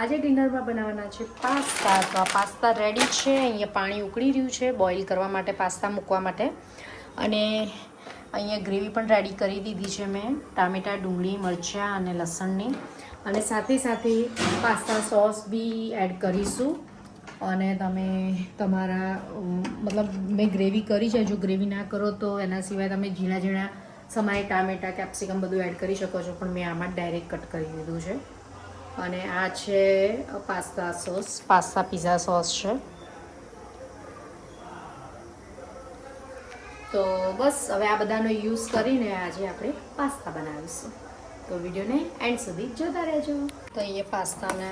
આજે ડિનરમાં બનાવવાના છે પાસ્તા. તો આ પાસ્તા રેડી છે. અહીંયા પાણી ઉકળી રહ્યું છે બોઇલ કરવા માટે, પાસ્તા મૂકવા માટે. અને અહીંયા ગ્રેવી પણ રેડી કરી દીધી છે મેં, ટામેટાં, ડુંગળી, મરચાં અને લસણની. અને સાથે સાથે પાસ્તા સોસ બી એડ કરીશું. અને તમે તમારા મતલબ મેં ગ્રેવી કરી છે, જો ગ્રેવી ના કરો તો એના સિવાય તમે ઝીણા ઝીણા સમારે ટામેટાં, કેપ્સિકમ બધું એડ કરી શકો છો, પણ મેં આમાં ડાયરેક્ટ કટ કરી દીધું છે. અને આ છે pasta sauce, pasta pizza sauce છે. તો બસ હવે આ બધાનો યુઝ કરીને આજે આપણે પાસ્તા બનાવીશું. તો વિડીયોને એન્ડ સુધી જોતા રહેજો. તો અહીંયા પાસ્તાને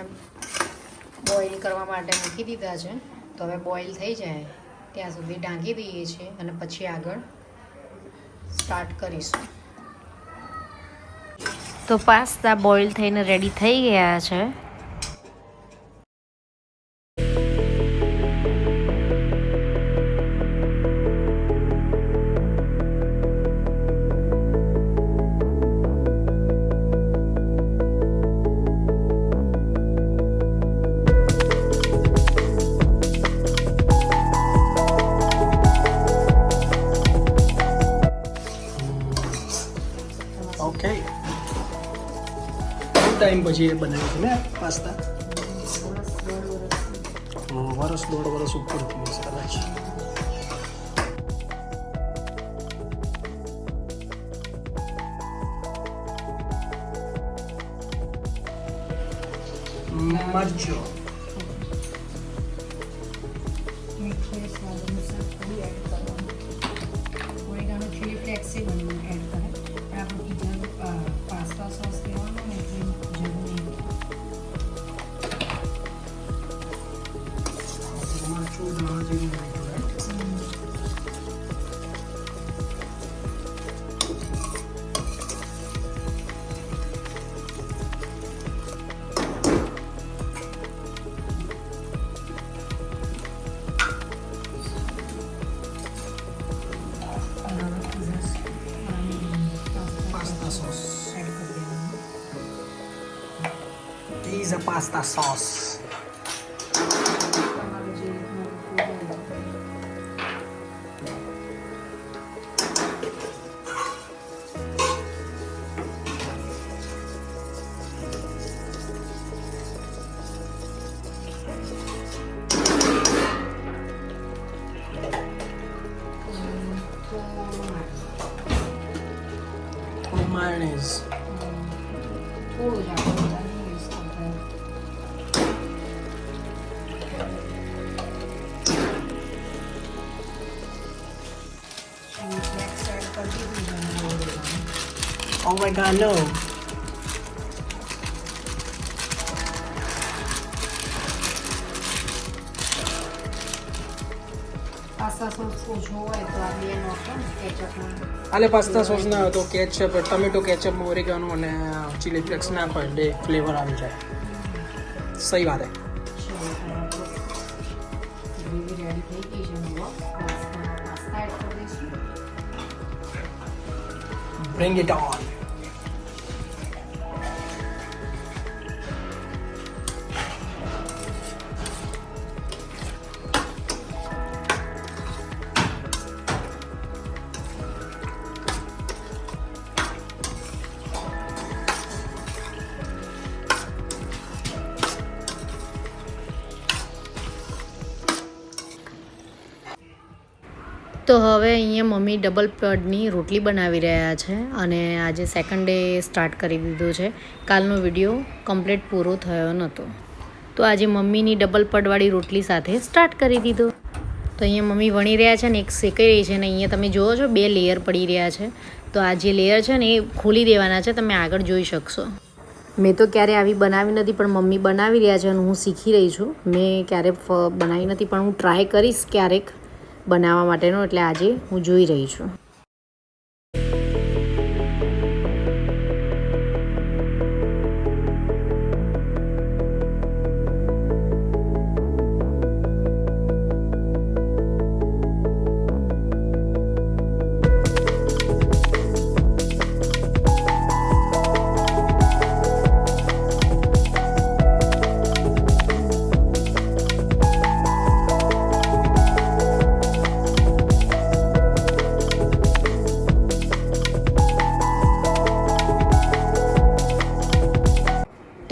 બોઇલ કરવા માટે મૂકી દીધા છે. તો હવે બોઇલ થઈ જાય ત્યાં સુધી ઢાંકી દઈએ છીએ અને પછી આગળ સ્ટાર્ટ કરીશું. તો પાસ્તા બોઇલ થઈને રેડી થઈ ગયા છે. ઓકે, ટાઈમ પછી એ બનાવ્યું છે ને પાસ્તા? વર્ષ દોઢ વર્ષ ઉપર થયું છે કદાચ. મરચો, મીઠું સ્વાદ અનુસાર થોડું એડ કરવાનું. ઓરેગાનો ચીલી ફ્લેક્સ એ બધું એડ કરે, પણ આપણે પિઝા પાસ્તા સોસ લેવાનો ને એટલે જરૂર નહીં. મરચું ધાણા જેવું નાખ્યું, right? Pasta sauce. This is a pasta sauce. Mayonnaise. થોડું જ આપણે યુઝ કરતા. ચીલી ફ્લેક્સ એડ કરી દીધું. Oh my god, no. Pasta sauce ઓછો હોય તો આ બે નાખો ને કેચઅપમાં. આલે પાસ્તા સોસ ના હોય તો કેચઅપ, ટમેટો કેચઅપ, ઓરેગાનો અને ચીલી ફ્લેક્સ નાખો એટલે ફ્લેવર આવી જાય. સહી વાત હે. ગ્રેવી રેડી થઈ ગઈ છે. પાસ્તા એડ કરી દઈશું. Bring it on. તો હવે અહીંયા મમ્મી ડબલ પડની રોટલી બનાવી રહ્યા છે અને આજે સેકન્ડ ડે સ્ટાર્ટ કરી દીધું છે. કાલનો વિડીયો કમ્પ્લીટ પૂરો થયો નહોતો, તો આજે મમ્મીની ડબલ પડવાળી રોટલી સાથે સ્ટાર્ટ કરી દીધો. તો અહીંયા મમ્મી વણી રહ્યા છે ને એક શેકાઈ રહી છે, અને અહીંયા તમે જુઓ છો 2 લેયર પડી રહ્યા છે. તો આ જે લેયર છે ને એ ખોલી દેવાના છે, તમે આગળ જોઈ શકશો. મેં તો ક્યારે આવી બનાવી નથી, પણ મમ્મી બનાવી રહ્યા છે અને હું શીખી રહી છું. મેં ક્યારે બનાવી નથી, પણ હું ટ્રાય કરીશ ક્યારેક બનાવવા માટેનો, એટલે આજે હું જોઈ રહી છું.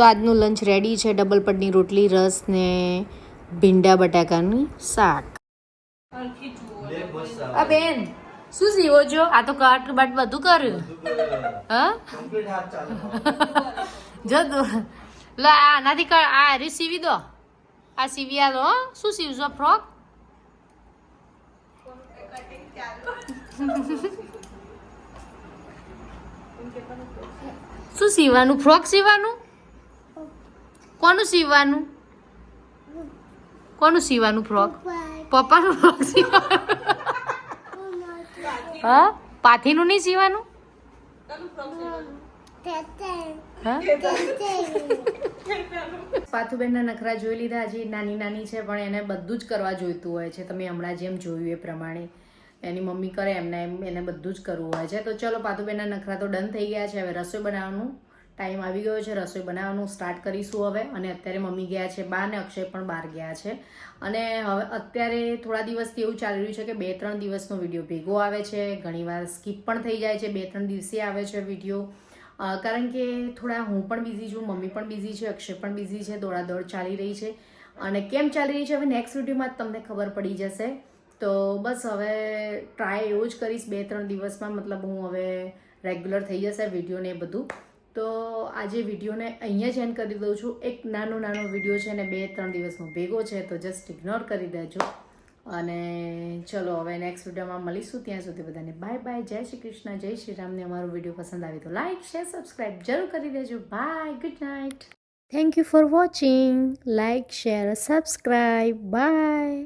તો આજનું લંચ રેડી છે, ડબલ પડની રોટલી, રસ ને ભીંડા બટાકાનું શાક. આ બેન શું સીવો છો? આ તો કાટ બાટ બધું કર્યું. હા જો લો આનાથી આ હરી સીવી દો. આ સીવી આ દો. શું સીવશો? ફ્રોક? શું સીવાનું? ફ્રોક સીવાનું? કોનું સીવાનું? કોનું સીવાનું ફ્રોક? પપ્પાનું ફ્રોક સીવાનું. હા પાથીનું નહીં સીવાનું? પાથુબેનના નખરા જોઈ લીધા. હજી નાની નાની છે પણ એને બધું જ કરવા જોઈતું હોય છે. તમે હમણાં જેમ જોયું એ પ્રમાણે એની મમ્મી કરે એમને એમ એને બધું જ કરવું હોય છે. તો ચલો પાથુબેનના નખરા તો ડન થઈ ગયા છે. હવે રસોઈ બનાવવાનું ટાઈમ આવી ગયો છે. રસોઈ બનાવવાનું સ્ટાર્ટ કરીશું હવે. અને અત્યારે મમ્મી ગયા છે બહાર ને અક્ષય પણ બહાર ગયા છે. અને હવે અત્યારે થોડા દિવસથી એવું ચાલી રહ્યું છે કે 2-3 દિવસનો વિડીયો ભેગો આવે છે. ઘણીવાર સ્કીપ પણ થઈ જાય છે. 2-3 દિવસે આવે છે વિડીયો. કારણ કે થોડા હું પણ બિઝી છું, મમ્મી પણ બિઝી છે, અક્ષય પણ બિઝી છે. દોડાદોડ ચાલી રહી છે. અને કેમ ચાલી રહી છે હવે નેક્સ્ટ વિડીયોમાં જ તમને ખબર પડી જશે. તો બસ હવે ટ્રાય એવું જ કરીશ 2-3 દિવસમાં, મતલબ હું હવે રેગ્યુલર થઈ જશે વિડીયો ને એ બધું. તો આજે વિડીયોને અહીંયા જ એન્ડ કરી દઉં છું. એક નાનો વિડીયો છે ને 2-3 દિવસનો ભેગો છે, તો જસ્ટ ઇગ્નોર કરી દેજો. અને ચલો હવે નેક્સ્ટ વિડીયોમાં મળીશું. ત્યાં સુધી બધાને બાય બાય. જય શ્રી કૃષ્ણ, જય શ્રી રામને. અમારો વિડીયો પસંદ આવે તો લાઇક, શેર, સબસ્ક્રાઈબ જરૂર કરી દેજો. Bye, good night. Thank you for watching. Like, share, subscribe. By.